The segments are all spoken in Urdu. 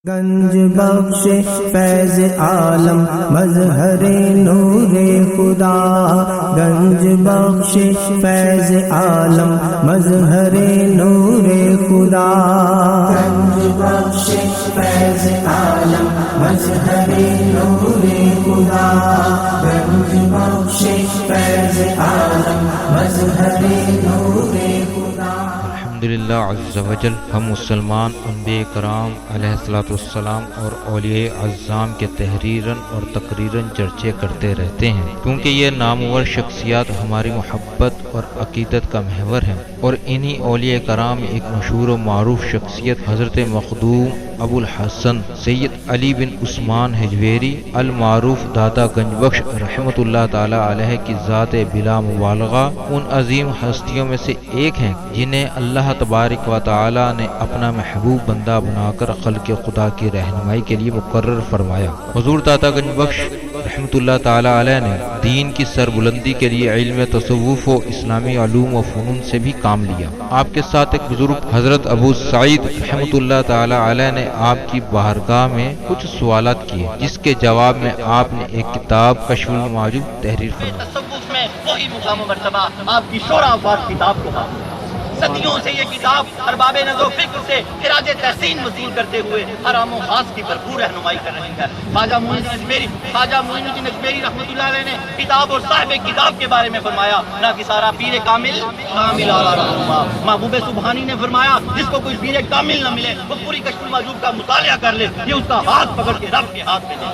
گنج بخش فیض عالم مظہر نور خدا، گنج بخش فیض عالم مظہر نور خدا، گنج بخش فیض عالم مظہر نور خدا، گنج بخش فیض عالم مظہر نور خدا۔ الحمدللہ عز و جل، ہم مسلمان انبیاء کرام علیہ الصلوۃ والسلام اور اولیاء اعظام کے تحریراً اور تقریراً چرچے کرتے رہتے ہیں، کیونکہ یہ نامور شخصیات ہماری محبت اور عقیدت کا محور ہیں، اور انہی اولیاء کرام میں ایک مشہور و معروف شخصیت حضرت مخدوم ابو الحسن سید علی بن عثمان حجویری المعروف دادا گنج بخش رحمۃ اللہ تعالی علیہ کی ذات بلا مبالغہ ان عظیم ہستیوں میں سے ایک ہیں جنہیں اللہ تبارک و تعالی نے اپنا محبوب بندہ بنا کر خلق خدا کی رہنمائی کے لیے مقرر فرمایا۔ حضور دادا گنج بخش رحمۃ اللہ تعالی علیہ نے دین کی سربلندی کے لیے علم تصوف و اسلامی علوم و فنون سے بھی کام لیا۔ آپ کے ساتھ ایک بزرگ حضرت ابو سعید رحمۃ اللہ تعالی علیہ نے آپ کی بارگاہ میں کچھ سوالات کیے، جس کے جواب میں آپ نے ایک کتاب کشف المعجوب تحریر فرمائی۔ تصوف میں وہی مقام و مرتبہ آپ کی شورا آباد کتاب کو حاصل۔ صدیوں سے یہ کتاب ارباب نظر و فکر سے خراج تحسین وصول کرتے ہوئے حرام و خاص کی بھرپور رہنمائی کر رہی ہے۔ خواجہ معین الدین اجمیری رحمۃ اللہ علیہ نے کتاب اور صاحب کتاب کے بارے میں فرمایا، نہ کہ سارا پیر کامل اعلیٰ رہنما۔ محبوب سبحانی نے فرمایا، جس کو کوئی پیر کامل نہ ملے وہ پوری کشف المعجوب کا مطالعہ کر لے، یہ اس کا ہاتھ پکڑ کے رب کے ہاتھ میں دے۔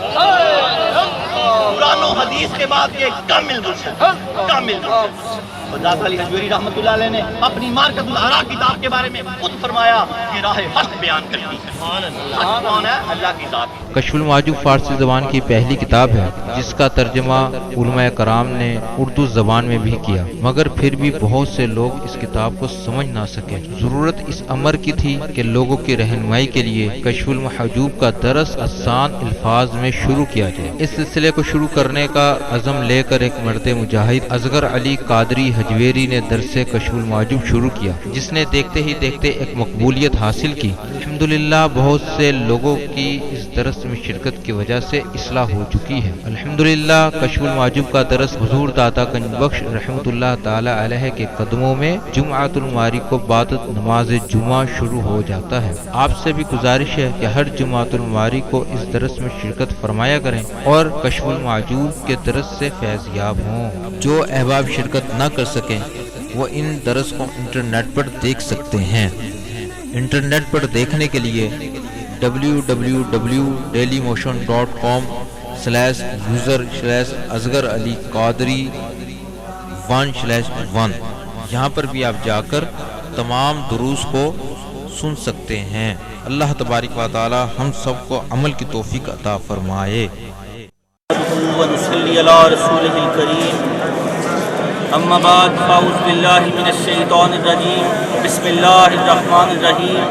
قرآن و حدیث کے بعد یہ کامل مرشد، کامل مرشد۔ دادا علی حجویری رحمۃ اللہ علیہ نے اپنی مارکت الآراء کتاب کے بارے میں خود فرمایا کہ راہ حق بیان کرتی ہے۔ حق کون ہے؟ اللہ کی ذات۔ کشف المعجوب فارسی زبان کی پہلی کتاب ہے جس کا ترجمہ علماء کرام نے اردو زبان میں بھی کیا، مگر پھر بھی بہت سے لوگ اس کتاب کو سمجھ نہ سکے۔ ضرورت اس امر کی تھی کہ لوگوں کی رہنمائی کے لیے کشف المحجوب کا درس آسان الفاظ میں شروع کیا جائے۔ اس سلسلے کو شروع کرنے کا عزم لے کر ایک مرد مجاہد اصغر علی قادری حجویری نے درس کشف المعجوب شروع کیا، جس نے دیکھتے ہی دیکھتے ایک مقبولیت حاصل کی۔ الحمدللہ بہت سے لوگوں کی اس درس میں شرکت کی وجہ سے اصلاح ہو چکی ہے۔ الحمدللہ کشف المعجوب کا درس حضور دادا گنج بخش رحمۃ اللہ تعالی علیہ کے قدموں میں جمعۃ الماری کو بعد نماز جمعہ شروع ہو جاتا ہے۔ آپ سے بھی گزارش ہے کہ ہر جمعۃ الماری کو اس درس میں شرکت فرمایا کریں اور کشف المعجوب کے درس سے فیض یاب ہوں۔ جو احباب شرکت نہ کر سکیں وہ ان درس کو انٹرنیٹ پر دیکھ سکتے ہیں۔ انٹرنیٹ پر دیکھنے کے لیے www.dailymotion.com/user/اصغر علی قادری 1/1 یہاں پر بھی آپ جا کر تمام دروس کو سن سکتے ہیں۔ اللہ تبارک و تعالی ہم سب کو عمل کی توفیق عطا فرمائے۔ ونصلی علی رسولہ الکریم، اما بعد فاعوذ باللہ من الشیطان الرجیم، بسم اللہ الرحمن الرحیم۔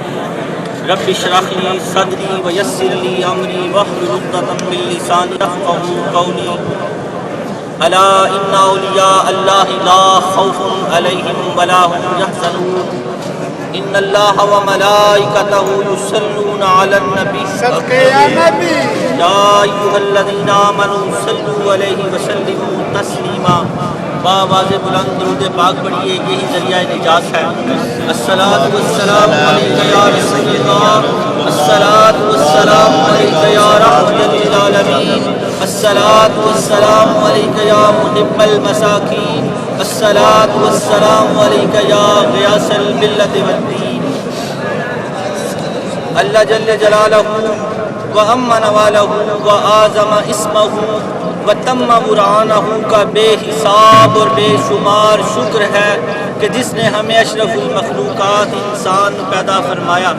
رب اشرح لی صدری ویسر لی امری واحلل عقدۃ من لسانی یفقهوا قولی۔ الا ان اولیاء اللہ لا خوف علیہم ولا هم یحزنون، ان اللہ وملائکتہ یصلون علی النبی صدق یا نبی یا ایھا الذین آمنوا صلوا علیہ وسلموا تسلیما۔ بآواز بلند درود پاک پڑھیے، یہی ذریعہ نجات ہے۔ الصلاۃ والسلام علیک یا رسول اللہ، الصلاۃ والسلام علیک یا رحمۃ للعالمین، الصلاۃ والسلام علیک یا محب المساکین، الصلاۃ والسلام علیک یا غیاث الملت والدین۔ اللہ جل جلالہ وعم نوالہ وآزم اسمہ وتم برہانہ کا بے حساب اور بے شمار شکر ہے کہ جس نے ہمیں اشرف المخلوقات انسان پیدا فرمایا۔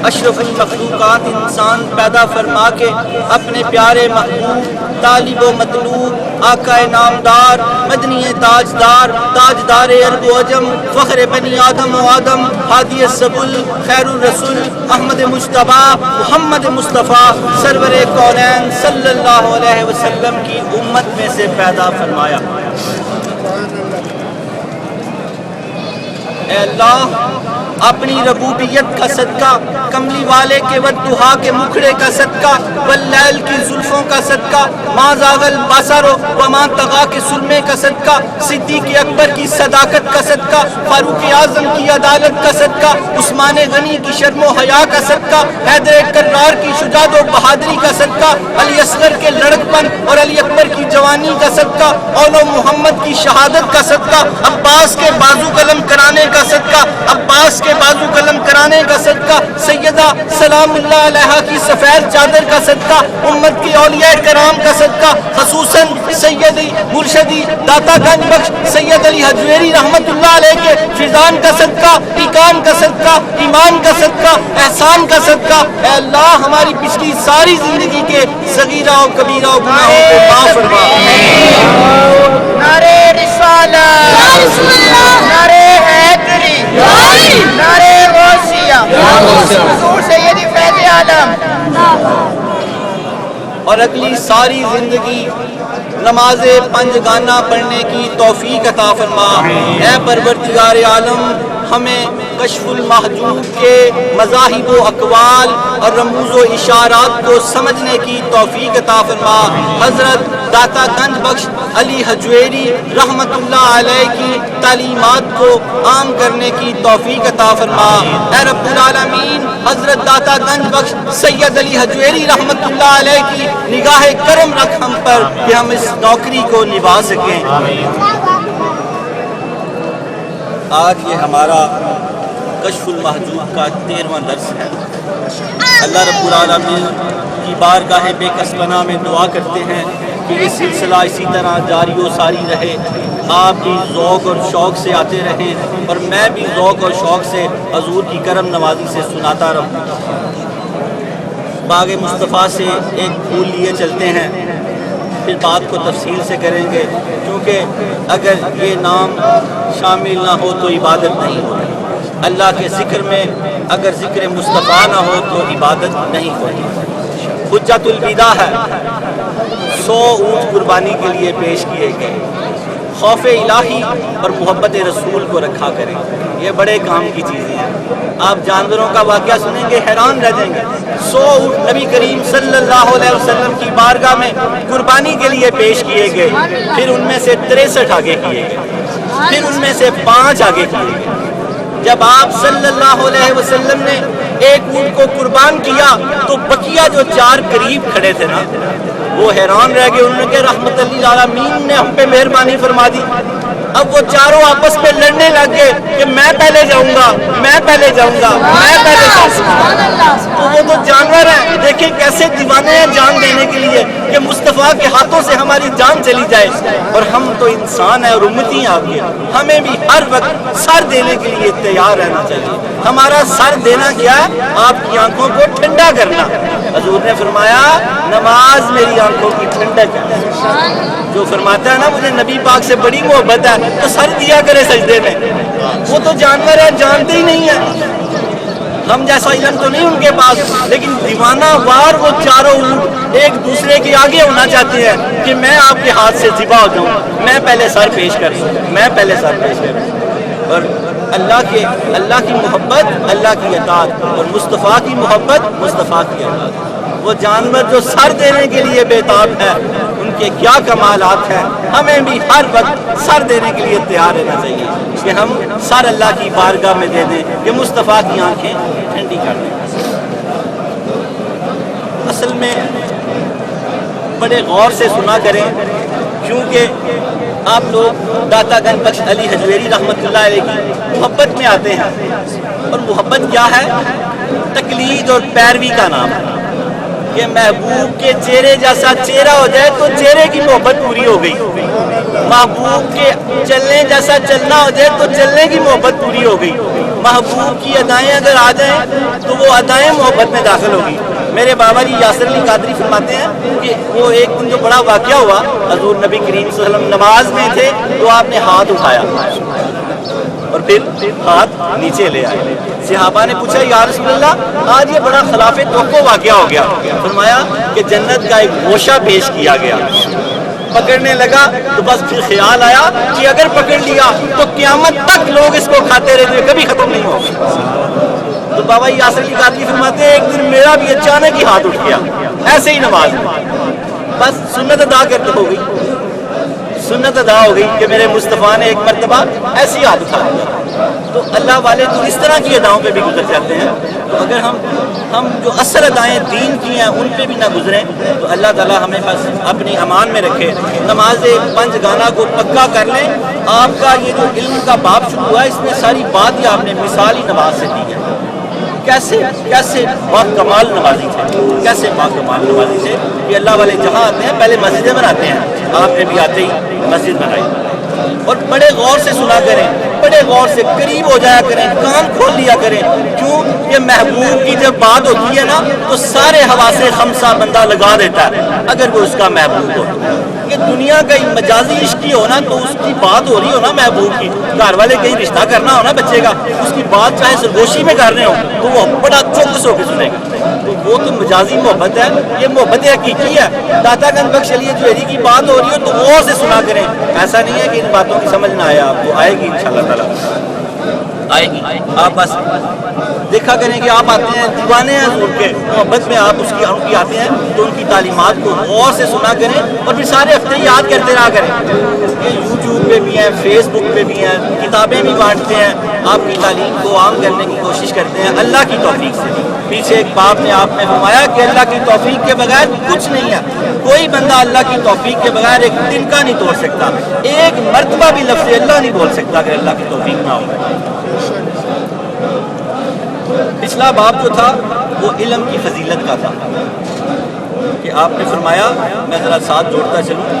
اشرف المخلوقات انسان پیدا فرما کے اپنے پیارے محبوب طالب و مطلوب آقا نامدار مدنی تاجدار تاجدار عرب و عجم فخر بنی آدم و آدم ہادی السبل خیر الرسول احمد مجتبیٰ محمد مصطفیٰ سرور کونین صلی اللہ علیہ وسلم کی امت میں سے پیدا فرمایا۔ اے اللہ اپنی ربوبیت کا صدقہ، کملی والے کے والضحیٰ کے مکھڑے کا صدقہ، واللیل کی زلفوں کا صدقہ، ما زاغ البصر وما طغیٰ کے سرمے کا صدقہ، صدیق اکبر کی صداقت کا صدقہ، فاروق اعظم کی عدالت کا صدقہ، عثمان غنی کی شرم و حیا کا صدقہ، حیدر کرار کی شجاعت و بہادری کا صدقہ، علی اصغر کے لڑکپن اور علی اکبر کی جوانی کا صدقہ، اولو محمد کی شہادت کا صدقہ، عباس کے بازو قلم کرانے کا صدقہ، عباس کے بازو قلم کرانے کا صدقہ، سیدہ سلام اللہ علیہا کی سفید چادر کا صدقہ، امت کے اولیاء کرام کا صدقہ، خصوصاً سیدی مرشدی داتا گنج بخش سید علی حجویری رحمت اللہ علیہ کے فیضان کا صدقہ، ایقان کا صدقہ، ایمان کا صدقہ، احسان کا صدقہ، اے اللہ ہماری پچھلی ساری زندگی کے صغیرہ و کبیرہ و گناہوں کو معاف فرما۔ نعرے رسالت، نعرے حیدری، نعرے غوثیہ، حضور سید فیض عالم۔ اور اگلی ساری زندگی نماز پنجگانہ پڑھنے کی توفیق عطا فرما۔ اے پروردگار عالم ہمیں کشف المحجوب کے مذاہب و اقوال اور رموز و اشارات کو سمجھنے کی توفیق عطا فرما۔ حضرت داتا گنج بخش علی حجویری رحمت اللہ علیہ کی تعلیمات کو عام کرنے کی توفیق عطا فرما۔ اے رب العالمین حضرت داتا گنج بخش سید علی حجویری رحمت اللہ علیہ کی نگاہ کرم رکھ ہم پر کہ ہم اس نوکری کو نبھا سکیں۔ آج یہ ہمارا کشف المحجوب کا 13واں درس ہے۔ اللہ رب العالمین کی بارگاہ بے کسبنا میں دعا کرتے ہیں کہ یہ سلسلہ اسی طرح جاری و ساری رہے، آپ بھی ذوق اور شوق سے آتے رہیں اور میں بھی ذوق اور شوق سے حضور کی کرم نوازی سے سناتا رہوں۔ باغ مصطفیٰ سے ایک پھول لیے چلتے ہیں، پھر بات کو تفصیل سے کریں گے، کیونکہ اگر یہ نام شامل نہ ہو تو عبادت نہیں ہوتی۔ اللہ کے ذکر میں اگر ذکر مصطفیٰ نہ ہو تو عبادت نہیں ہوتی۔ حجت الوداع ہے، 100 اونٹ قربانی کے لیے پیش کیے گئے۔ خوف الہی اور محبت رسول کو رکھا کریں، یہ بڑے کام کی چیزیں ہیں۔ آپ جانوروں کا واقعہ سنیں گے حیران رہ جائیں گے۔ 100 اونٹ نبی کریم صلی اللہ علیہ وسلم کی بارگاہ میں قربانی کے لیے پیش کیے گئے، پھر ان میں سے 63 آگے کیے گئے، پھر ان میں سے 5 آگے کیے گئے۔ جب آپ صلی اللہ علیہ وسلم نے ایک اونٹ کو قربان کیا تو بقیہ جو 4 قریب کھڑے تھے نا وہ حیران رہ گئے، انہوں نے کہا رحمت للعالمین نے ہم پہ مہربانی فرما دی۔ اب وہ چاروں آپس میں لڑنے لگ گئے کہ میں پہلے جاؤں گا، میں پہلے جاؤں گا، میں پہلے جاؤں گا۔ تو وہ تو جانور ہیں، دیکھیں کیسے دیوانے ہیں جان دینے کے لیے کہ مصطفیٰ کے ہاتھوں سے ہماری جان چلی جائے، اور ہم تو انسان ہیں اور امتی ہیں آپ کے، ہمیں بھی ہر وقت سر دینے کے لیے تیار رہنا چاہیے۔ ہمارا سر دینا کیا ہے؟ آپ کی آنکھوں کو ٹھنڈا کرنا۔ حضور نے فرمایا نماز میری آنکھوں کی ٹھنڈک ہے۔ جو فرماتا ہے نا مجھے نبی پاک سے بڑی محبت ہے تو سر دیا کرے سجدے میں۔ وہ تو جانور ہیں، جانتے ہی نہیں ہیں، ہم جیسا علم تو نہیں ان کے پاس، لیکن دیوانہ وار وہ چاروں اونٹ ایک دوسرے کے آگے ہونا چاہتے ہیں کہ میں آپ کے ہاتھ سے ذبح ہو جاؤں، میں پہلے سر پیش کروں، میں پہلے سر پیش کروں۔ اور اللہ کی محبت، اللہ کی اطاعت، اور مصطفیٰ کی محبت، مصطفیٰ کی اطاعت۔ وہ جانور جو سر دینے کے لیے بےتاب ہے ان کے کیا کمالات ہیں، ہمیں بھی ہر وقت سر دینے کے لیے تیار رہنا چاہیے کہ ہم سر اللہ کی بارگاہ میں دے دیں کہ مصطفیٰ کی آنکھیں ٹھنڈی کر دیں۔ اصل میں بڑے غور سے سنا کریں، کیونکہ آپ لوگ داتا گنج بخش علی حجویری رحمت اللہ علیہ کی محبت میں آتے ہیں، اور محبت کیا ہے؟ تقلید اور پیروی کا نام ہے کہ محبوب کے چہرے جیسا چہرہ ہو جائے تو چہرے کی محبت پوری ہو گئی، محبوب کے چلنے جیسا چلنا ہو جائے تو چلنے کی محبت پوری ہو گئی، محبوب کی ادائیں اگر آ جائیں تو وہ ادائیں محبت میں داخل ہوگی۔ میرے بابا جی یاسر علی قادری فرماتے ہیں کہ وہ ایک دن جو بڑا واقعہ ہوا، حضور نبی کریم صلی اللہ علیہ وسلم نماز میں تھے تو آپ نے ہاتھ اٹھایا اور پھر ہاتھ نیچے لے آئے۔ صحابہ نے پوچھا یا رسول اللہ آج یہ بڑا خلاف توقع واقعہ ہو گیا۔ فرمایا کہ جنت کا ایک گوشہ پیش کیا گیا پکڑنے لگا تو بس پھر خیال آیا کہ اگر پکڑ لیا تو قیامت تک لوگ اس کو کھاتے رہتے، کبھی ختم نہیں ہوگا۔ تو بابا یاسر علی قادری فرماتے ہیں ایک دن میرا بھی اچانک ہی ہاتھ اٹھ گیا ایسے ہی نماز میں، بس سنت ادا کرتے ہو گئی، سنت ادا ہو گئی کہ میرے مصطفیٰ نے ایک مرتبہ ایسی ہاتھ اٹھا دیا۔ تو اللہ والے تو اس طرح کی اداؤں پہ بھی گزر جاتے ہیں، تو اگر ہم جو اصل ادائیں دین کی ہیں ان پہ بھی نہ گزریں تو اللہ تعالیٰ ہمیں بس اپنی امان میں رکھے۔ نماز پنج گانا کو پکا کر لیں۔ آپ کا یہ جو علم کا باب شروع ہوا ہے اس میں ساری بات ہی آپ نے مثالی نماز سے دی ہے، کیسے باکمال نمازی تھے، کیسے باکمال نمازی تھے کہ اللہ والے جہاں آتے ہیں پہلے مسجدیں بناتے ہیں، آپ نے بھی آتے ہی مسجد بنائی، اور بڑے غور سے سنا کریں، بڑے غور سے قریب ہو جایا کریں، کان کھول لیا کریں، کیوں کہ محبوب کی جب بات ہوتی ہے نا تو سارے حواسے خمسہ بندہ لگا دیتا ہے اگر وہ اس کا محبوب ہو۔ یہ دنیا کا مجازی عشق کی ہونا تو اس کی بات ہو رہی ہو نا محبوب کی، گھر والے کہیں رشتہ کرنا ہو نا بچے کا، اس کی بات چاہے سرگوشی میں کر رہے ہو تو وہ بڑا چوکس ہو کے سنے گا، تو وہ تو مجازی محبت ہے، یہ محبت حقیقی ہے۔ داتا گنج بخش علی جوہری کی بات ہو رہی ہو تو غور سے سنا کریں، ایسا نہیں ہے کہ ان باتوں کی سمجھ نہ آئے، آپ کو آئے گی انشاءاللہ تعالیٰ، آئے گی۔ آپ بس دیکھا کریں کہ آپ آتے ہیں دیوانے ہیں حضور کے، محبت میں آپ ان کی آتے ہیں تو ان کی تعلیمات کو غور سے سنا کریں اور پھر سارے ہفتے یاد کرتے رہا کریں۔ یہ یوٹیوب پہ بھی ہیں، فیس بک پہ بھی ہیں، کتابیں بھی بانٹتے ہیں، آپ کی تعلیم کو عام کرنے کی کوشش کرتے ہیں اللہ کی توفیق سے۔ پیچھے ایک باپ نے آپ نے فرمایا کہ اللہ کی توفیق کے بغیر کچھ نہیں ہے، کوئی بندہ اللہ کی توفیق کے بغیر ایک دن کا نہیں توڑ سکتا، ایک مرتبہ بھی لفظ اللہ نہیں بول سکتا اگر اللہ کی توفیق نہ ہو۔ پچھلا باب جو تھا وہ علم کی فضیلت کا تھا کہ آپ نے فرمایا، میں ذرا ساتھ جوڑتا چلوں،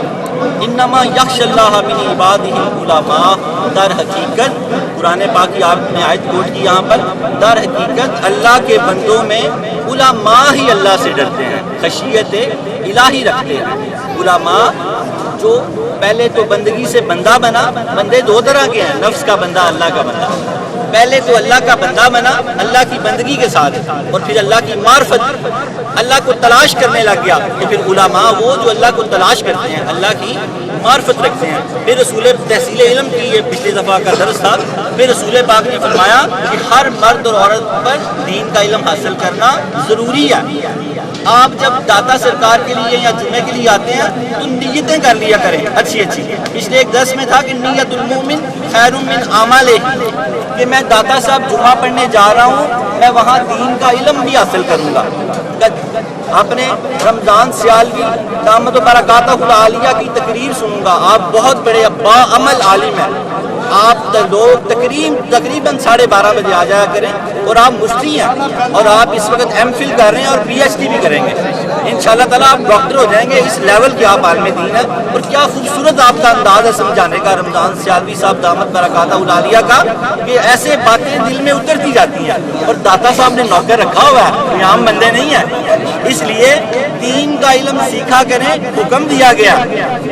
انما یخش اللہ من عبادہ العلماء، در حقیقت قرآن پاک کی آپ نے آیت کوٹ کی یہاں پر، در حقیقت اللہ کے بندوں میں علماء ہی اللہ سے ڈرتے ہیں، خشیت الہی رکھتے ہیں۔ علماء جو پہلے تو بندگی سے بندہ بنا، بندے دو طرح کے ہیں، نفس کا بندہ، اللہ کا بندہ۔ پہلے تو اللہ کا بندہ بنا اللہ کی بندگی کے ساتھ، اور پھر اللہ کی معرفت، اللہ کو تلاش کرنے لگ گیا، تو پھر علماء وہ جو اللہ کو تلاش کرتے ہیں، اللہ کی معرفت رکھتے ہیں۔ پھر رسول تحصیل علم کی یہ پچھلے دفعہ کا درس تھا، پھر رسول پاک نے فرمایا کہ ہر مرد اور عورت پر دین کا علم حاصل کرنا ضروری ہے۔ آپ جب داتا سرکار کے لیے یا جمعے کے لیے آتے ہیں تو نیتیں کر لیا کریں اچھی اچھی۔ پچھلے ایک درس میں تھا کہ نیت المومن خیر من اعمالہ، کہ میں داتا صاحب جمعہ پڑھنے جا رہا ہوں، میں وہاں دین کا علم بھی حاصل کروں گا۔ اپنے رمضان سیالوی دامت و برکاتہ العالیہ کی تقریر سنوں گا، آپ بہت بڑے با عمل عالم ہیں، آپ لوگ تقریباً 12:30 بجے آ جایا کریں، اور آپ مفتی ہیں اور آپ اس وقت ایم فل کر رہے ہیں اور پی ایچ ڈی بھی کریں گے انشاءاللہ تعالیٰ، آپ ڈاکٹر ہو جائیں گے، اس لیول کے آپ عالم دین ہیں۔ اور کیا خوبصورت آپ کا انداز ہے سمجھانے کا رمضان سیالوی صاحب دامت برکاتہ العالیہ کا، کہ ایسے باتیں دل میں اترتی جاتی ہیں، اور داتا صاحب نے نوکر رکھا ہوا ہے، کوئی عام بندے نہیں ہیں، اس لیے دین کا علم سیکھا کریں، حکم دیا گیا۔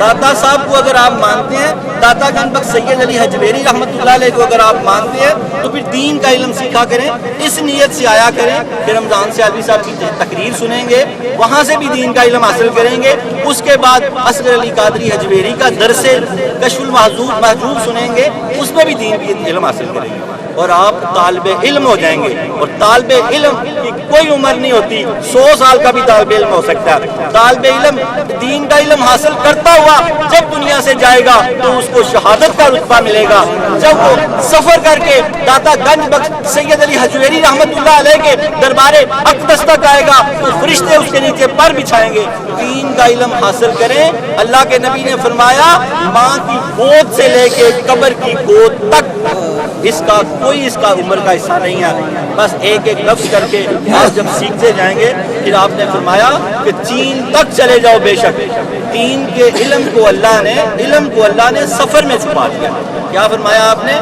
داتا صاحب کو اگر آپ مانتے ہیں، داتا گنج بخش سید علی حجویری رحمۃ اللہ علیہ کو اگر آپ مانتے ہیں تو پھر دین کا علم سیکھا کریں، اس نیت سے آیا کریں کہ رمضان سیالوی صاحب کی تقریر سنیں گے، وہاں سے بھی دین کا علم حاصل کریں گے، اس کے بعد اصغر علی قادری حجویری کا درس کشف المحجوب سنیں گے، اس میں بھی دین کی علم حاصل کریں گے، اور آپ طالب علم ہو جائیں گے۔ اور طالب علم کی کوئی عمر نہیں ہوتی، 100 سال کا بھی طالب علم ہو سکتا ہے۔ طالب علم دین کا علم حاصل کرتا ہوا جب دنیا سے جائے گا تو اس کو شہادت کا رتبہ ملے گا۔ جب وہ سفر کر کے داتا گنج بخش سید علی حجویری رحمۃ اللہ علیہ کے دربار اقدس تک آئے گا تو فرشتے اس کے نیچے پر بچھائیں گے۔ دین کا علم حاصل کریں، اللہ کے نبی نے فرمایا ماں کی گود سے لے کے قبر کی گود تک اس کا عمر کا حصہ نہیں ہے، بس ایک ایک لفظ کر کے آپ جب سیکھتے جائیں گے، پھر آپ نے فرمایا کہ چین تک چلے جاؤ بے شک، دین کے علم کو اللہ نے سفر میں چھپا دیا۔ کیا فرمایا آپ نے؟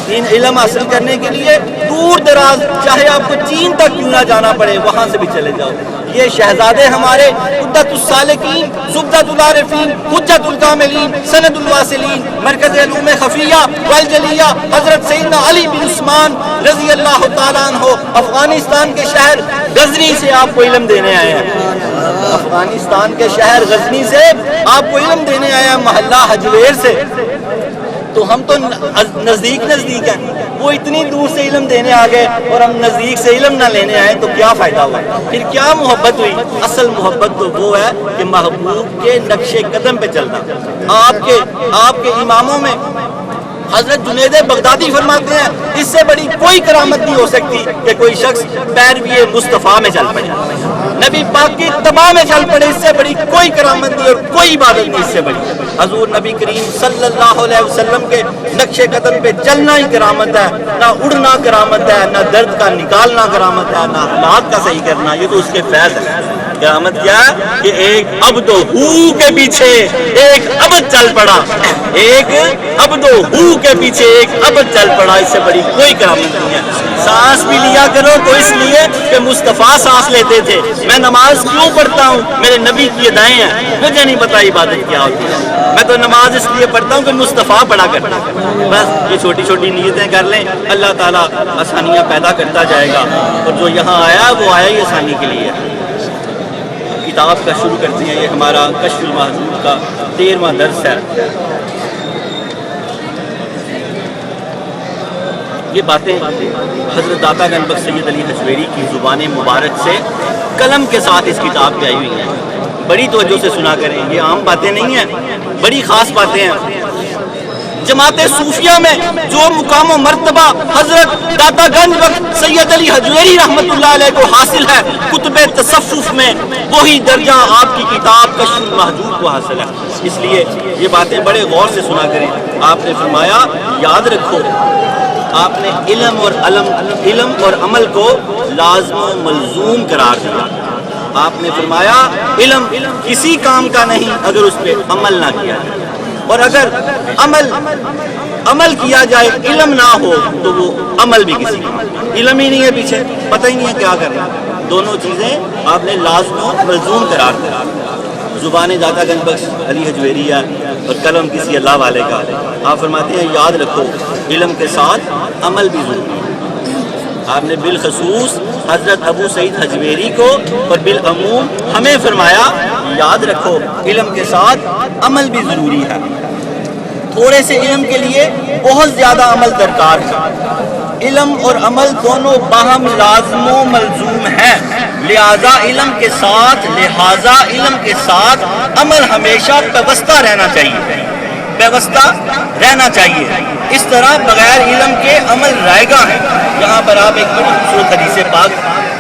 دین علم حاصل کرنے کے لیے دور دراز چاہے آپ کو چین تک کیوں نہ جانا پڑے، وہاں سے بھی چلے جاؤ۔ یہ شہزادے ہمارے عدت السالکین، زبدۃ العارفین، حجت الکاملین، سند الواصلین، مرکز علوم خفیہ والجلیہ، حضرت سیدنا علی بن عثمان رضی اللہ تعالیٰ عنہ افغانستان کے شہر غزنی سے آپ کو علم دینے آئے ہیں۔ افغانستان کے شہر غزنی سے آپ کو علم دینے آیا محلہ حجویر سے، تو ہم تو نزدیک ہیں، وہ اتنی دور سے علم دینے آ گئے اور ہم نزدیک سے علم نہ لینے آئے، تو کیا فائدہ ہوا؟ پھر کیا محبت ہوئی؟ اصل محبت تو وہ ہے کہ محبوب کے نقش قدم پہ چلنا۔ آپ کے اماموں میں حضرت جنید بغدادی فرماتے ہیں اس سے بڑی کوئی کرامت نہیں ہو سکتی کہ کوئی شخص پیروی مصطفیٰ میں چل پڑے، نبی پاک کی اتباع میں چل پڑے، اس سے بڑی کوئی کرامت نہیں اور کوئی عبادت نہیں اس سے بڑی۔ حضور نبی کریم صلی اللہ علیہ وسلم کے نقش قدم پہ چلنا ہی کرامت ہے، نہ اڑنا کرامت ہے، نہ درد کا نکالنا کرامت ہے، نہ حالات کا صحیح کرنا، یہ تو اس کے فیض ہے۔ کرامت کیا ہے کہ ایک عبد ہو کے پیچھے ایک عبد چل پڑا، ایک عبد ہو کے پیچھے ایک عبد چل پڑا، اس سے بڑی کوئی کرامت نہیں ہے۔ سانس بھی لیا کرو تو اس لیے کہ مصطفیٰ سانس لیتے تھے، میں نماز کیوں پڑھتا ہوں؟ میرے نبی کی ادائیں ہیں، مجھے نہیں پتا عبادت کیا ہوتی ہے، میں تو نماز اس لیے پڑھتا ہوں کہ مصطفیٰ پڑھا کرتا ہے۔ بس یہ چھوٹی چھوٹی نیتیں کر لیں، اللہ تعالیٰ آسانیاں پیدا کرتا جائے گا، اور جو یہاں آیا وہ آیا ہی آسانی کے لیے۔ کتاب کا شروع کرتے ہیں، یہ ہمارا کشف المحجوب کا 13واں درس ہے۔ یہ باتیں حضرت داتا گنج بخش سید علی حجویری کی زبان مبارک سے قلم کے ساتھ اس کتاب پہ آئی ہوئی ہیں، بڑی توجہ سے سنا کریں، یہ عام باتیں نہیں ہیں، بڑی خاص باتیں ہیں۔ جماعت صوفیہ میں جو مقام و مرتبہ حضرت داتا گنج بخش سید علی حجویری رحمۃ اللہ علیہ کو حاصل ہے، کتب تصوف میں وہی درجہ آپ کی کتاب کشف المحجوب کو حاصل ہے۔ اس لیے یہ باتیں بڑے غور سے سنا کریں۔ آپ نے فرمایا، یاد رکھو، آپ نے علم اور عمل کو لازم و ملزوم قرار دیا۔ آپ نے فرمایا علم کسی کام کا نہیں اگر اس پہ عمل نہ کیا جائے، اور اگر عمل کیا جائے علم نہ ہو تو وہ عمل بھی کسی کا، علم ہی نہیں ہے پیچھے، پتہ ہی نہیں ہے کیا کرنا۔ دونوں چیزیں آپ نے لازم و ملزوم قرار دیا۔ زبان داتا گنج بخش علی حجویری ہے اور قلم کسی اللہ والے کا۔ آپ فرماتے ہیں یاد رکھو علم کے ساتھ عمل بھی ضروری ہے۔ آپ نے بالخصوص حضرت ابو سعید حجویری کو اور بالعموم ہمیں فرمایا یاد رکھو علم کے ساتھ عمل بھی ضروری ہے۔ تھوڑے سے علم کے لیے بہت زیادہ عمل درکار ہے۔ علم اور عمل دونوں باہم لازم و ملزوم ہیں، لہذا علم کے ساتھ عمل ہمیشہ پیوستہ رہنا چاہیے۔ اس طرح بغیر علم کے عمل رائے گا ہے۔ یہاں پر آپ ایک بڑی خوبصورت حدیث پاک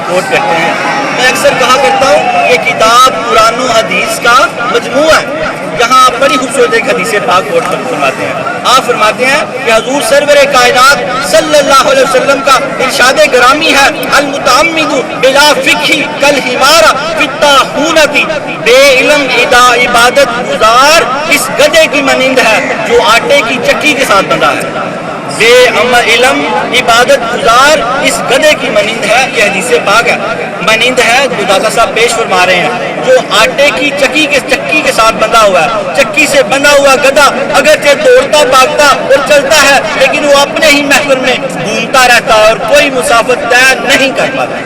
کوٹ کرتے ہیں۔ میں اکثر کہا کرتا ہوں یہ کتاب قرآن و حدیث کا مجموعہ ہے۔ یہاں آپ بڑی خوبصورت ایک حدیث پاک کوٹ فرماتے ہیں۔ آپ فرماتے ہیں کہ حضور سرور کائنات صلی اللہ علیہ وسلم کا ارشاد گرامی ہے، المتعمد بلا فقہ کالحمار فی الطاحونۃ، بے علم عبادت گزار اس گدھے کی مانند ہے جو آٹے کی چکی کے ساتھ بندھا ہے۔ بے علم عبادت گزار اس گدھے کی مانند ہے، یہ حدیث پاک ہے، مانند ہے جو داتا صاحب پیش فرما رہے ہیں، جو آٹے کی چکی کے ساتھ بندھا ہوا ہے۔ چکی سے بندھا ہوا گدھا اگرچہ دوڑتا بھاگتا اور چلتا ہے لیکن وہ اپنے ہی محفل میں گھومتا رہتا ہے اور کوئی مسافت طے نہیں کر پاتا۔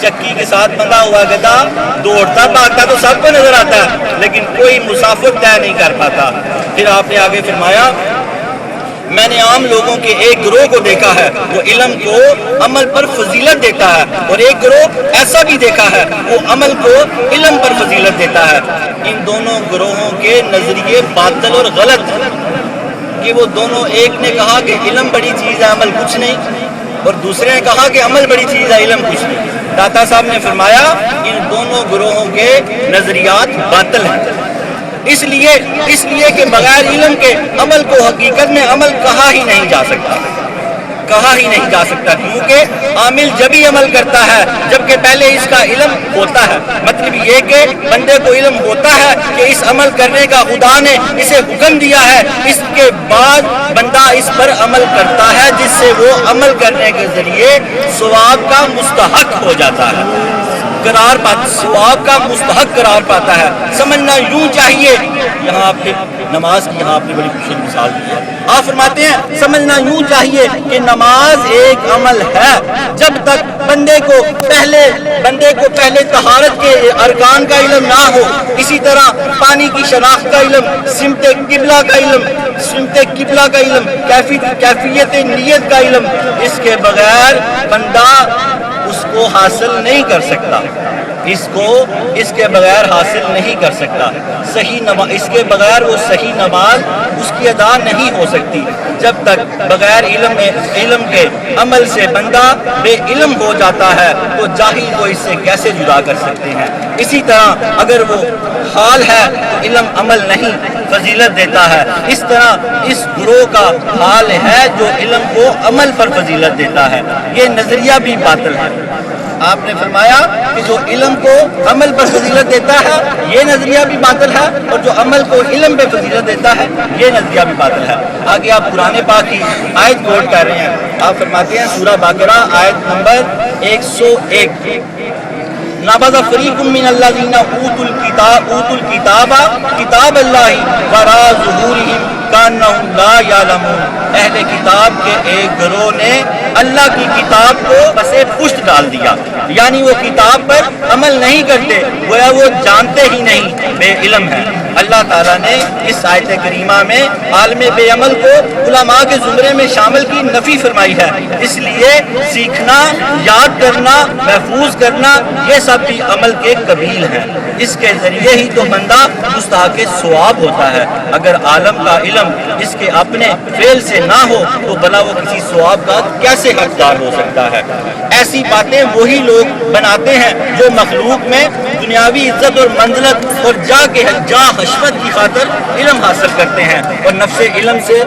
چکی کے ساتھ بندھا ہوا گدھا دوڑتا بھاگتا تو سب کو نظر آتا ہے لیکن کوئی مسافت طے نہیں کر پاتا۔ پھر آپ نے آگے فرمایا میں نے عام لوگوں کے ایک گروہ کو دیکھا ہے وہ علم کو عمل پر فضیلت دیتا ہے، اور ایک گروہ ایسا بھی دیکھا ہے وہ عمل کو علم پر فضیلت دیتا ہے۔ ان دونوں گروہوں کے نظریے باطل اور غلط ہیں کہ وہ دونوں، ایک نے کہا کہ علم بڑی چیز ہے عمل کچھ نہیں، اور دوسرے نے کہا کہ عمل بڑی چیز ہے علم کچھ نہیں۔ داتا صاحب نے فرمایا ان دونوں گروہوں کے نظریات باطل ہیں، اس لیے کہ بغیر علم کے عمل کو حقیقت میں عمل کہا ہی نہیں جا سکتا، کیونکہ عامل جبھی عمل کرتا ہے جبکہ پہلے اس کا علم ہوتا ہے۔ مطلب یہ کہ بندے کو علم ہوتا ہے کہ اس عمل کرنے کا خدا نے اسے حکم دیا ہے، اس کے بعد بندہ اس پر عمل کرتا ہے جس سے وہ عمل کرنے کے ذریعے ثواب کا مستحق ہو جاتا ہے۔ قرار پاتا، ثواب کا مستحق قرار پاتا ہے۔ سمجھنا یوں چاہیے، یہاں آپ نے نماز کی یہاں آپ نے بڑی خوشی مثال دی ہے۔ آپ فرماتے ہیں سمجھنا یوں چاہیے کہ نماز ایک عمل ہے، جب تک بندے کو پہلے طہارت کے ارکان کا علم نہ ہو، اسی طرح پانی کی شناخت کا علم، سمت قبلہ کا علم، کیفیت نیت کا علم، اس کے بغیر بندہ اس کو حاصل نہیں کر سکتا، اس کے بغیر حاصل نہیں کر سکتا۔ اس کے بغیر وہ صحیح نماز اس کی ادا نہیں ہو سکتی۔ جب تک بغیر علم کے عمل سے بندہ بے علم ہو جاتا ہے تو جاہل کو اس سے کیسے جدا کر سکتے ہیں۔ اسی طرح اگر وہ حال ہے تو علم عمل نہیں فضیلت دیتا ہے، اس طرح اس گروہ کا حال ہے جو علم کو عمل پر فضیلت دیتا ہے۔ یہ نظریہ بھی باطل ہے۔ آپ نے فرمایا کہ جو علم کو عمل پر فضیلت دیتا ہے یہ نظریہ بھی باطل ہے، اور جو عمل کو علم پہ فضیلت دیتا ہے یہ نظریہ بھی باطل ہے۔ آگے آپ قرآن پاک کی آیت کوٹ کر رہے ہیں، آپ فرماتے ہیں سورہ بقرہ آیت نمبر 101، نبذ فریق من الذین اوتوا الکتاب کتاب اللہ وراء ظہورہم کانہم لا یعلمون۔ اہل کتاب کے ایک گروہ نے اللہ کی کتاب کو پس پشت ڈال دیا، یعنی وہ کتاب پر عمل نہیں کرتے، گویا وہ جانتے ہی نہیں، بے علم ہے۔ اللہ تعالیٰ نے اس آیت کریمہ میں عالم بے عمل کو علماء کے زمرے میں شامل کی نفی فرمائی ہے۔ اس لیے سیکھنا، یاد کرنا، محفوظ کرنا یہ سب بھی عمل کے قبیل ہیں۔ اس کے ذریعے ہی تو بندہ مستحق ثواب ہوتا ہے۔ اگر عالم کا علم اس کے اپنے فعل سے نہ ہو تو بھلا وہ کسی ثواب کا کیسے حقدار ہو سکتا ہے؟ ایسی باتیں وہی لوگ بناتے ہیں جو مخلوق میں دنیاوی عزت اور منزلت اور جا حشمت کی خاطر علم حاصل کرتے ہیں، اور نفس علم سے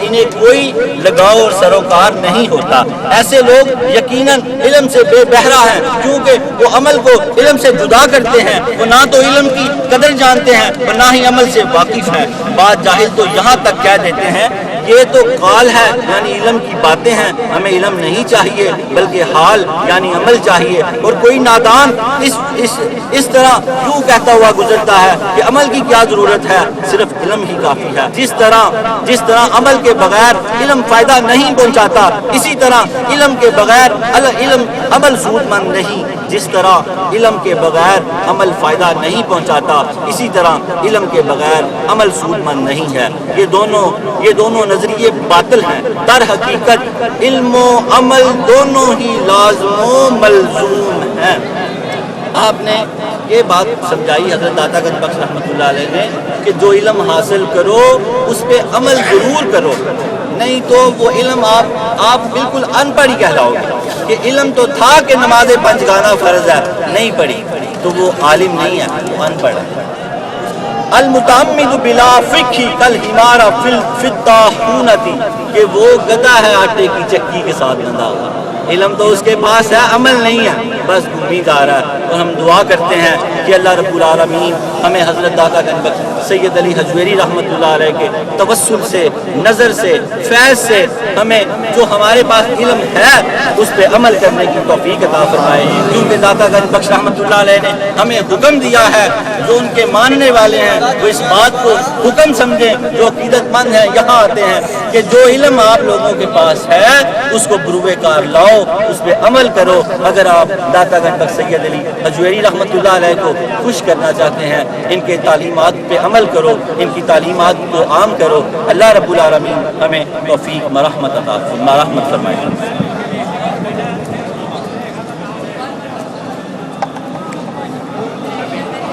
انہیں کوئی لگاؤ اور سروکار نہیں ہوتا۔ ایسے لوگ یقیناً علم سے بے بہرا ہیں، کیونکہ وہ عمل کو علم سے جدا کرتے ہیں۔ وہ نہ تو علم کی قدر جانتے ہیں اور نہ ہی عمل سے واقف ہیں۔ بعض جاہل تو یہاں تک کہہ دیتے ہیں یہ تو قال ہے، یعنی علم کی باتیں ہیں، ہمیں علم نہیں چاہیے بلکہ حال یعنی عمل چاہیے۔ اور کوئی نادان اس طرح کیوں کہتا ہوا گزرتا ہے کہ عمل کی کیا ضرورت ہے، صرف علم ہی کافی ہے۔ جس طرح عمل کے بغیر علم فائدہ نہیں پہنچاتا، اسی طرح علم کے بغیر عمل سود مند نہیں۔ جس طرح علم کے بغیر عمل فائدہ نہیں پہنچاتا، اسی طرح علم کے بغیر عمل سود مند نہیں ہے۔ یہ دونوں نظریے باطل ہیں۔ در حقیقت علم و عمل دونوں ہی لازم و ملزوم ہیں۔ آپ نے یہ بات سمجھائی حضرت داتا گنج بخش رحمۃ اللہ علیہ نے کہ جو علم حاصل کرو اس پہ عمل ضرور کرو، نہیں تو وہ علم آپ بالکل ان پڑھ ہی کہلاؤ گے کہ علم تو تھا کہ نماز 5 گانا فرض ہے، نہیں پڑھی تو وہ عالم نہیں ہے، وہ ان پڑھ ہے۔ المتعمد بلا فقہ کالحمار فی الطاحونۃ، کہ وہ گدھا ہے آٹے کی چکی کے ساتھ بندھا ہوا۔ علم تو اس کے پاس ہے، عمل نہیں ہے، بس امید آ رہا ہے۔ اور ہم دعا کرتے ہیں کہ اللہ رب العالمین ہمیں حضرت داتا گنج بخش سید علی حجویری رحمۃ اللہ علیہ کے توسل سے، نظر سے، فیض سے ہمیں جو ہمارے پاس علم ہے اس پہ عمل کرنے کی توفیق عطا فرمائے، کیونکہ داتا گنج بخش رحمۃ اللہ علیہ نے ہمیں حکم دیا ہے، جو ان کے ماننے والے ہیں وہ اس بات کو حکم سمجھیں، جو عقیدت مند ہیں یہاں آتے ہیں کہ جو علم آپ لوگوں کے پاس ہے اس کو بروئے کار لاؤ، اس پہ عمل کرو۔ اگر آپ داتا گنج بخش سید علی حجویری رحمۃ اللہ علیہ کو خوش کرنا چاہتے ہیں، ان کے تعلیمات پہ عمل کرو، ان کی تعلیمات کو عام کرو۔ اللہ رب العالمین ہمیں توفیق مرحمت فرمائے۔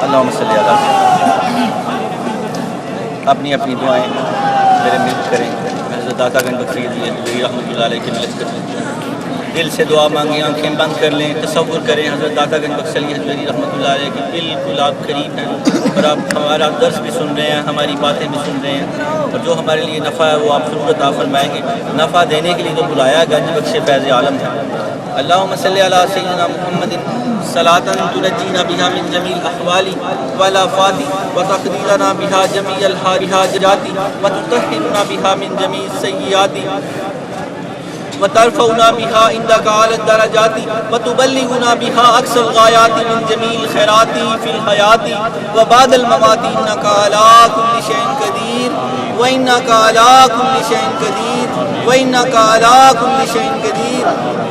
اللہم صلی اللہ علیہ وسلم۔ اپنی دعائیں میرے مل کریں، حضرت داتا گنج بخش سید علی حجویری رحمۃ اللہ علیہ کی ملت کریں، دل سے دعا مانگیں، آنکھیں بند کر لیں، تصور کریں حضرت داتا گنج بخش سید علی حجویری رحمۃ اللہ علیہ کی بالکل آپ قریب ہیں، اور آپ ہمارا درس بھی سن رہے ہیں، ہماری باتیں بھی سن رہے ہیں، اور جو ہمارے لیے نفع ہے وہ آپ ضرور عطا فرمائیں گے۔ نفع دینے کے لیے تو بلایا گنج بخش فیض عالم ہے۔ اللہم صلی علی سیدنا محمد صلاۃ تنجینا بہا من جمیع الاحوال والآفات وتقضی لنا بہا جمیع الحاجات وتطہرنا بہا من جمیع السیئات وترفعنا بها عندك أعلى الدرجات وتبلغنا بها أقصى الغايات من جميع الخيرات في الحياة وبعد الممات إنك على كل شيء قدير وإنك على كل شيء قدير وإنك على كل شيء قدير۔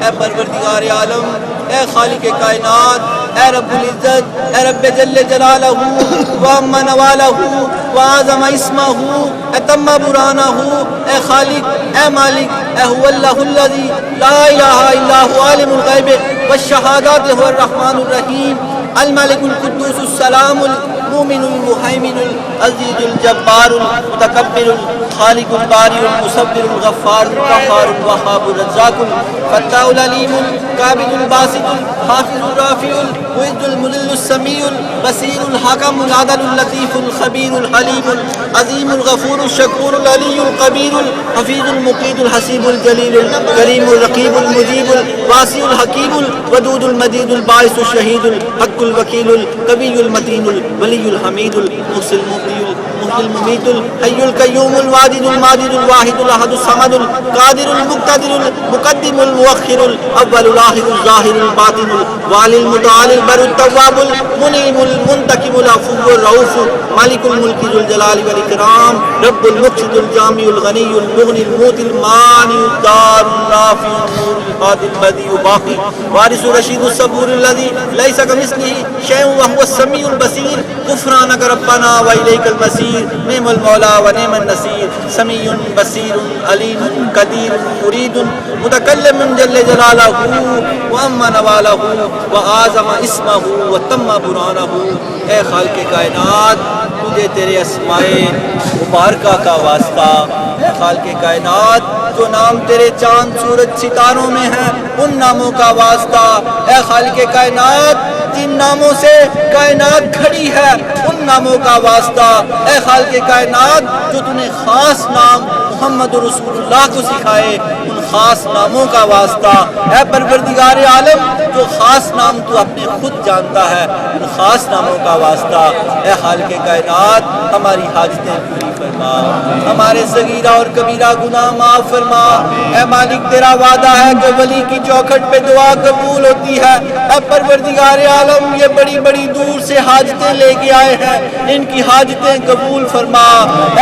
اے پروردگار عالم، اے خالق کائنات، اے رب العزت، اے رب جل جلالہ وعم نوالہ وعظم اسمہ، اے تم برہانہ، اے خالق، اے مالک، اے هو اللہ الذی لا الہ الا هو عالم الغیب والشہادات، هو الرحمن الرحیم الملک القدوس السلام المؤمن المہیمن العزیز الجبار المتکبر الخالق الباری المصور الغفار القہار الوہاب الرزاق الفتاح العلیم القابض الباسط الحافظ الرافع المعز المذل السمیع البصیر الحکم العدل اللطیف الخبیر الحلیم العظیم الغفور الشکور العلی القبیر الحفیظ المقیت الحسیب الجلیل الکریم الرقیب المجیب الواسع الحکیم الودود المجید الباعث الشہید الحق الوکیل القوی المتین الولی الحمید المحصی المبدی المحیی الممیت الحی القیوم الواجد الماجد الواحد الاحد الصمد القادر المقتدر المقدم المؤخر الاول الاخر الظاہر الباطن الوالی المتعال البر التواب المنعم المنتقم العفو الرؤوف مالک الملک ذو الجلال والاکرام رب المقصد الجامع الغنی المغنی الموت المانع الدار النافع النور الهادي البديع الباقي وارث رشید الصبور الذي ليس كمثله شيء وهو السميع البصير غفرانك ربنا وإليك المصير نعم المولى ونعم النصير سميع بصير عليم قدير مريد متكلم جل جلاله وأما نواله وأعظم اسمه وتم برهانه۔ اے خالق کائنات، تجھے تیرے اسماء مبارکہ کا واسطہ، اے خالق کائنات جو نام تیرے چاند سورج ستاروں میں ہیں ان ناموں کا واسطہ، اے خالق کائنات جن ناموں سے کائنات کھڑی ہے ان ناموں کا واسطہ، اے خالق کائنات جو تُو نے خاص نام محمد رسول اللہ کو سکھائے ان خاص ناموں کا واسطہ، اے پروردگار عالم جو خاص نام تو اپنے خود جانتا ہے ان خاص ناموں کا واسطہ، اے خالق کائنات ہماری حاجتیں پوری فرما، ہمارے صغیرہ اور کبیرہ گناہ معاف فرما۔ اے مالک تیرا وعدہ ہے کہ ولی کی چوکھٹ پہ دعا قبول ہوتی ہے، اے پروردگار عالم یہ بڑی بڑی دور سے حاجتیں لے کے آئے ہیں ان کی حاجتیں قبول فرما،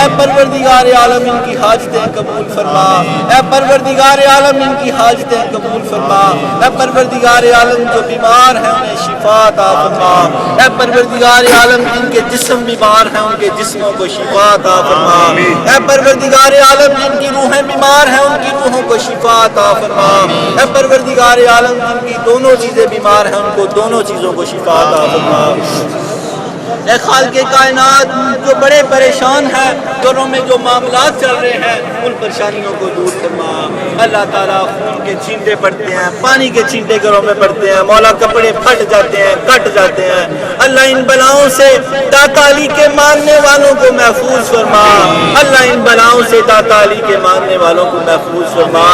اے پروردگار عالم ان کی حاجتیں قبول فرما، اے پروردگار عالم ان کی حاجتیں قبول فرما، اے پروردگار عالم جو بیمار ہیں انہیں شفا عطا فرما، اے پروردگار عالم جن کے جسم بیمار ہیں ان کے جسموں کو شفا عطا فرما، اے پروردگار عالم جن کی روحیں بیمار ہیں ان کی روحوں کو شفا عطا فرما، اے پروردگار عالم جن کی دونوں چیزیں بیمار ہیں ان کو دونوں چیزوں کو شفا عطا فرما۔ اے خالق کائنات جو بڑے پریشان ہیں گھروں میں جو معاملات چل رہے ہیں ان پریشانیوں کو دور فرما۔ اللہ تعالیٰ خون کے چھینٹے پڑتے ہیں، پانی کے چھینٹے گھروں میں پڑتے ہیں، مولا کپڑے پھٹ جاتے ہیں، کٹ جاتے ہیں، اللہ ان بلاؤں سے داتا علی کے ماننے والوں کو محفوظ فرما، اللہ ان بلاؤں سے داتا علی کے ماننے والوں کو محفوظ فرما،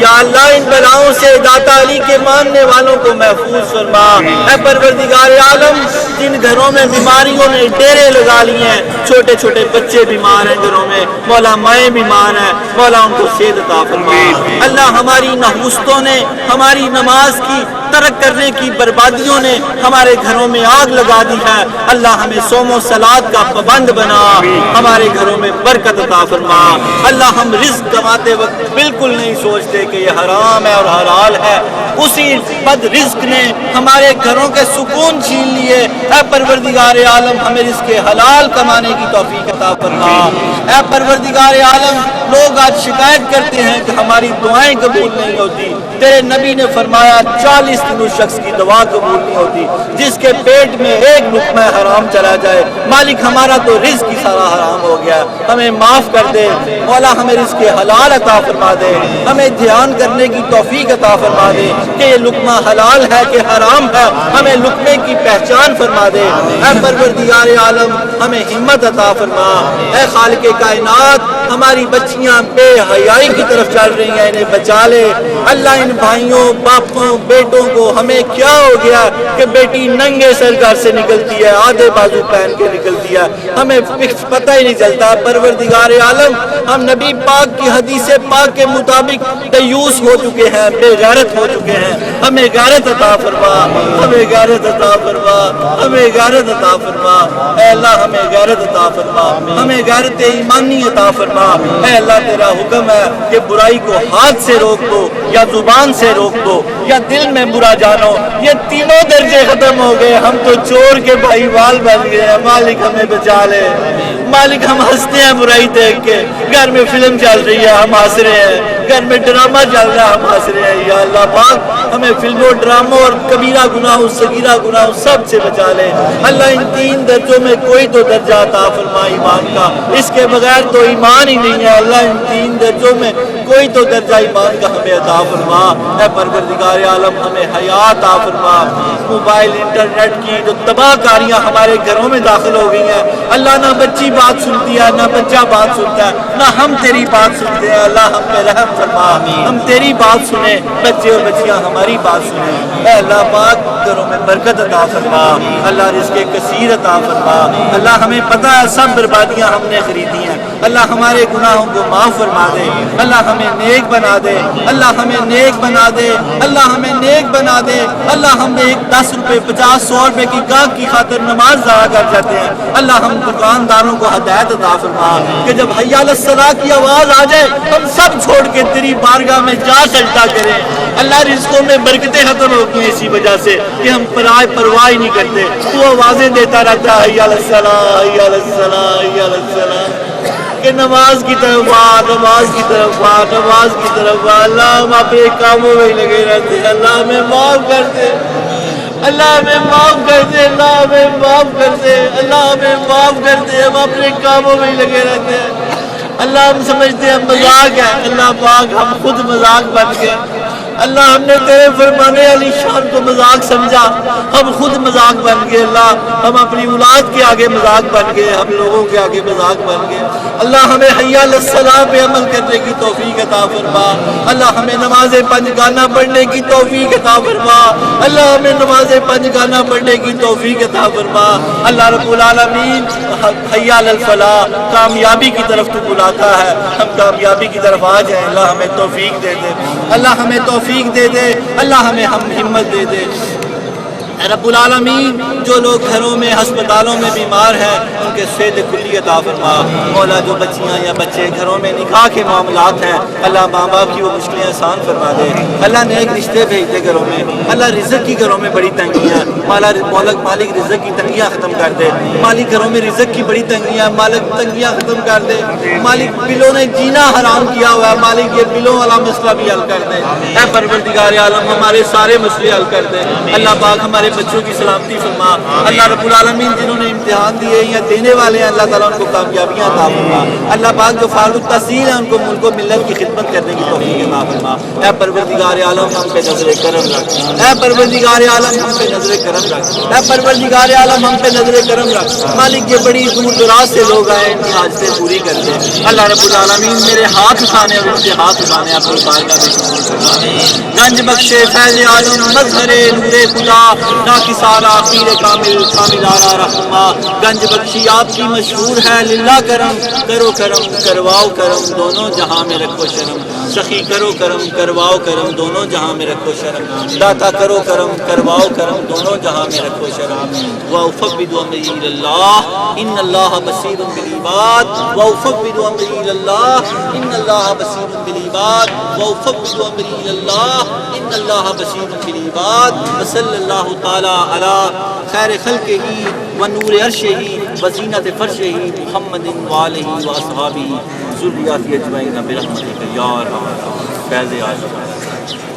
یا اللہ ان بلاؤں سے داتا علی کے ماننے والوں کو محفوظ فرما۔ اے پروردگار عالم جن گھروں میں بیماریوں نے ڈیرے لگا لیے ہیں، چھوٹے چھوٹے بچے بیمار ہیں گھروں میں، مولا مائیں بیمار ہیں، مولا ان کو صحت عطا فرما۔ اللہ ہماری نحوستوں نے ہماری نماز کی ترک کرنے کی بربادیوں نے ہمارے گھروں میں آگ لگا دی ہے، اللہ ہمیں صوم و صلات کا پابند بنا، ہمارے گھروں میں برکت عطا فرما۔ اللہ ہم رزق کماتے وقت بالکل نہیں سوچتے کہ یہ حرام ہے اور حلال ہے، اسی بد رزق نے ہمارے گھروں کے سکون چھین لیے، اے پروردگار عالم ہمیں رزق حلال کمانے کی توفیق عطا فرما۔ اے پروردگار عالم لوگ آج شکایت کرتے ہیں کہ ہماری دعائیں قبول نہیں ہوتی، تیرے نبی نے فرمایا 40 دن اس شخص کی دعا قبول نہیں ہوتی جس کے پیٹ میں ایک لقمہ حرام چلا جائے۔ مالک ہمارا تو رزق ہی سارا حرام ہو گیا، ہمیں معاف کر دے مولا، ہمیں رزق حلال عطا فرما دے، ہمیں دھیان کرنے کی توفیق عطا فرما دے کہ یہ لقمہ حلال ہے کہ حرام ہے، ہمیں لقمے کی پہچان فرما دے۔ اے پروردگار عالم ہمیں ہمت عطا فرما، اے خالق کائنات ہماری بچیاں بچیاں بے حیائی کی طرف چل رہی ہیں، انہیں بچا لے اللہ۔ ان بھائیوں باپوں بیٹوں کو ہمیں کیا ہو گیا کہ بیٹی ننگے سر گھر سے نکلتی ہے، آدھے بازو پہن کے نکلتی ہے، ہمیں پتہ ہی نہیں چلتا۔ پروردگار عالم ہم نبی پاک کی حدیث پاک کے مطابق دیوس ہو چکے ہیں، بے غیرت ہو چکے ہیں، ہمیں غیرت عطا فرما، ہمیں غیرت عطا فرما، ہمیں غیرت عطا فرما اے اللہ، ہمیں غیرت عطا فرما، ہمیں غیرت ایمانی عطا فرما اے اللہ۔ تیرا حکم ہے کہ برائی کو ہاتھ سے روک دو یا زبان سے روک دو یا دل میں برا جانو، یہ تینوں درجے ختم ہو گئے، ہم تو چور کے بھائی وال بن گئے ہیں۔ مالک ہمیں بچا لے مالک، ہم ہنستے ہیں برائی دیکھ کے، گھر میں فلم چل رہی ہے ہم ہنس رہے ہیں، گھر میں ڈرامہ چل رہا ہے ہم ہنس رہے ہیں۔ یا اللہ پاک ہمیں فلموں ڈراموں اور کبیرہ گناہوں صغیرہ گناہوں سب سے بچا لے اللہ۔ ان تین درجوں میں کوئی تو درجہ عطا فرما ایمان کا، اس کے بغیر تو ایمان ہی نہیں ہے اللہ۔ ان تین درجوں میں کوئی تو درجہ ایمان کا ہمیں عطا فرما اے پروردگار عالم، ہمیں حیات عطا فرما۔ موبائل انٹرنیٹ کی جو تباہ کاریاں ہمارے گھروں میں داخل ہو گئی ہیں اللہ، نہ بچی بات سنتی ہے نہ بچہ بات سنتا ہے، نہ ہم تیری بات سنتے ہیں اللہ۔ ہم پہ رحم فرما، ہم تیری بات سنیں، بچے اور بچیاں ہماری بات سنیں اے اللہ پاک۔ گھروں میں برکت عطا فرما اللہ، رزق کثیر عطا فرما اللہ۔ ہمیں پتہ ہے سب بربادیاں ہم نے خریدی ہیں اللہ، ہمارے گناہوں کو معاف فرما دے اللہ، ہمیں نیک بنا دے اللہ، ہمیں نیک بنا دے اللہ، ہمیں نیک بنا دے اللہ۔ ہم نے 10 روپے 50 100 روپے کی گاہک کی خاطر نماز ضائع کر جاتے ہیں اللہ۔ ہم دکانداروں کو ہدایت عطا فرما کہ جب حی علی الصلاۃ کی آواز آ جائے ہم سب چھوڑ کے تیری بارگاہ میں جا سجدہ کریں اللہ۔ رزقوں میں برکتیں ختم ہو گئی اسی وجہ سے کہ ہم پرواہ ہی نہیں کرتے، تو آوازیں دیتا رہتا ہے حی علی الصلاۃ حی علی الصلاۃ حی علی الصلاۃ، کہ نماز کی طرف آ، نماز کی طرف آ، نماز کی طرف آ اللہ۔ ہم اپنے کاموں میں لگے رہتے ہیں اللہ، ہمیں معاف کر دے اللہ، ہمیں معاف کر دے اللہ، ہمیں معاف کر دے اللہ، ہمیں معاف کر دے۔ ہم اپنے کاموں میں ہی لگے رہتے ہیں اللہ، ہم سمجھتے ہیں مذاق ہے اللہ پاک، ہم خود مذاق بن گئے اللہ۔ ہم نے تیرے فرمانے علی شان کو مذاق سمجھا، ہم خود مذاق بن گئے اللہ۔ ہم اپنی اولاد کے آگے مذاق بن گئے، ہم لوگوں کے آگے مذاق بن گئے اللہ۔ ہمیں حی علی الصلاۃ پہ عمل کرنے کی توفیق عطا فرما اللہ۔ ہمیں نماز پنجگانہ پڑھنے کی توفیق عطا فرما اللہ، ہمیں نماز پنجگانہ پڑھنے کی توفیق عطا فرما اللہ رب العالمین۔ حی علی الفلاح، کامیابی کی طرف تو بلاتا ہے، ہم کامیابی کی طرف آ جائیں اللہ۔ ہمیں توفیق دے دے اللہ، ہمیں توفیق دے دے اللہ، ہمیں ہمت دے دے اے رب العالمین۔ جو لوگ گھروں میں ہسپتالوں میں بیمار ہیں ان کے صحت کلی عطا فرما مولا۔ جو بچیاں یا بچے گھروں میں نکاح کے معاملات ہیں اللہ، ماں باپ کی وہ مشکلیں آسان فرما دے اللہ۔ نیک رشتے بھیج دے گھروں میں اللہ۔ رزق کی گھروں میں بڑی تنگیاں مالک رزق کی تنگیاں ختم کر دے مالک۔ گھروں میں رزق کی بڑی تنگیاں مالک، تنگیاں ختم کر دے مالک۔ بلوں نے جینا حرام کیا ہوا ہے مالک، یہ بلوں والا مسئلہ بھی حل کر دے اے پروردگار عالم۔ ہمارے سارے مسئلے حل کر دے اللہ پاک۔ ہمارے بچوں کی سلامتی فرما اللہ رب العالمین۔ جنہوں نے امتحان دیے یا دینے والے ہیں اللہ تعالیٰ ان کو کامیابیاں عطا فرما اللہ پاک۔ جو فارغ التحصیل ہیں ان کو ملک و ملت کی خدمت کرنے کی توفیق عطا فرما اے پروردگار عالم۔ ہم پہ نظر کرم رکھ اے پروردگار عالم، ہم پہ نظر کرم رکھ اے پروردگار عالم، ہم پہ نظر کرم رکھ مالک۔ یہ بڑی دور دراز سے لوگ آئے، ان کی حاجتیں پوری کر دے اللہ رب العالمین۔ میرے ہاتھ اٹھانے اور ان کے ہاتھ اٹھانے اپنی بارگاہ میں قبول فرما۔ گنج بخشے فیض عالم مظہر نور خدا، ناکسارا پیر کامل کامل آرا رحمہ۔ گنج بخشی آپ کی مشہور ہے للہ کرم، کرو کرم کرواؤ کرم دونوں جہاں میں رکھو شرم۔ سخی کرو کرم کرواؤ کرم دونوں جہاں میں رکھو شرم۔ داتا کرو کرم کرواؤ کرم دونوں جہاں میں رکھو شرم۔ وَأُفَوِّضُ أَمْرِي إِلَى اللَّهِ إِنَّ اللَّهَ بَصِيرٌ بِالْعِبَادِ وَأُفَوِّضُ أَمْرِي إِلَى اللَّهِ إِنَّ اللَّهَ بَصِيرٌ بِالْعِبَادِ وَأُفَوِّضُ أَمْرِي إِلَى اللَّهِ إِنَّ اللَّهَ بَصِيرٌ بِالْعِبَادِ وصلی اللہ تعالی علی خیر خلقہ ونور عرشہ وزینت فرشہ محمد وآلہ واصحابہ ذریاتہ اجمعین برحمتک یا ارحم الراحمین۔ فیض عالم۔